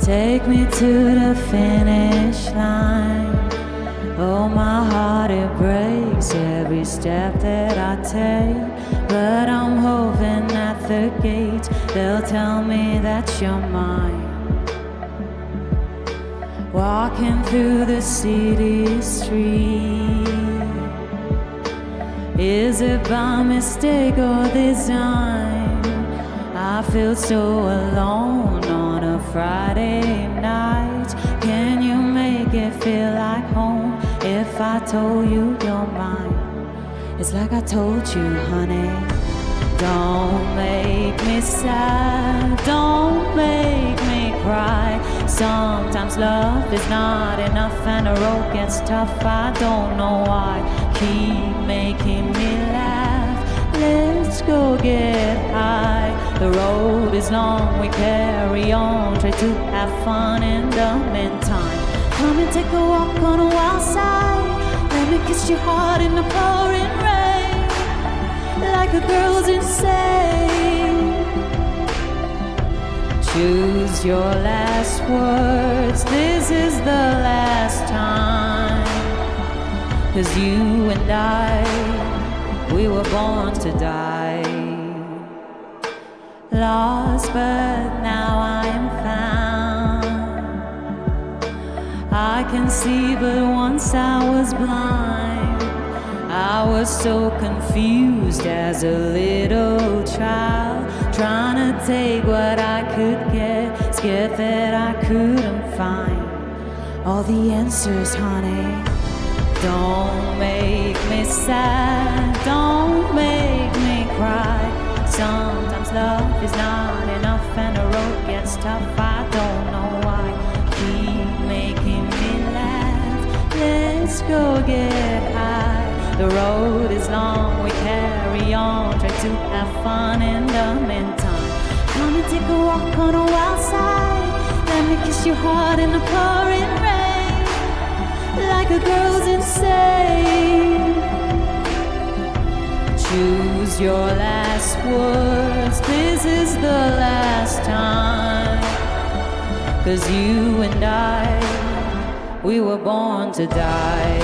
Take me to the finish line. Oh, my heart, it breaks every step that I take. But I'm hoping at the gate they'll tell me that you're mine. Walking through the city street, is it by mistake or design? I feel so alone on a Friday night. Can you make it feel like home if I told you you're mine? It's like I told you, honey. Don't make me sad, don't make me cry. Sometimes love is not enough and the road gets tough. I don't know why. Keep making me laugh. Let's go get high. The road is long, we carry on. Try to have fun in the meantime. Come and take a walk on the wild side. Let me kiss your heart in the pouring rain. Like a girl's insane. Choose your last words. This is the last time. 'Cause you and I, we were born to die. Lost, but now I am found. I can see, but once I was blind. I was so confused as a little child, trying to take what I could get, scared that I couldn't find all the answers, honey. Don't make me sad, don't make me cry. Sometimes love is not enough and the road gets tough. I don't know why. Keep making me laugh. Let's go get high. The road is long, we carry on. Try to have fun in the meantime. Come and take a walk on the wild side. Let me kiss your heart in the pouring rain. Like a girl's insane. Choose your last words. This is the last time. 'Cause you and I, we were born to die.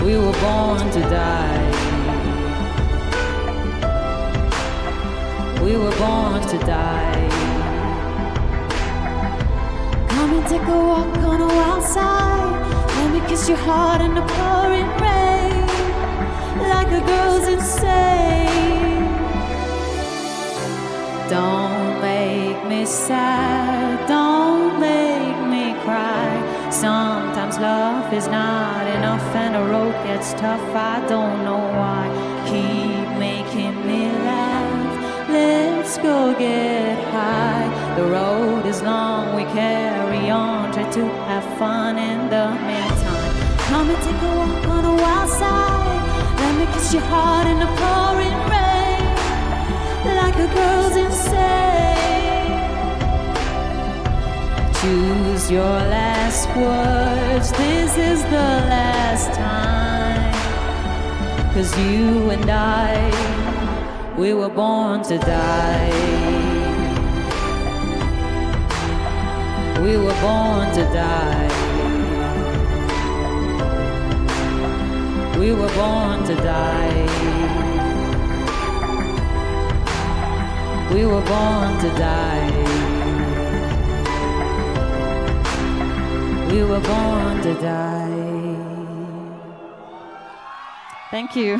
We were born to die. We were born to die. Come and take a walk on the wild side. Let me kiss your heart in the pouring rain. Like a girl's insane. Don't make me sad, don't make me cry. Sometimes love is not enough and the road gets tough. I don't know why. Keep making me laugh. Let's go get high. The road is long, we carry on. Try to have fun in the meantime. Come and take a walk on the wild side. Let me kiss your heart in the pouring rain. Like a girl's insane. Choose your last words. This is the last time. 'Cause you and I, we were born to die. We were born to die. We were born to die. We were born to die. We were born to die. Thank you.